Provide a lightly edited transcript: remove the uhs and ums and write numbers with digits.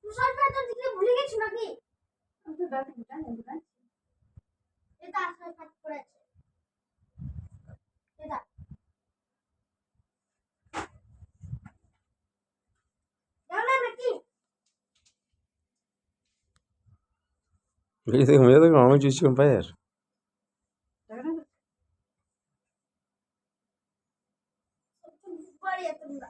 তুষার পাতা দিকে ভুলে গেছি নাকি? আমি তো জানি এটা আসার পাত করেছে এটা জানা নাকি? Mira de como eu disse um pai. বাড়িয়ে তোমরা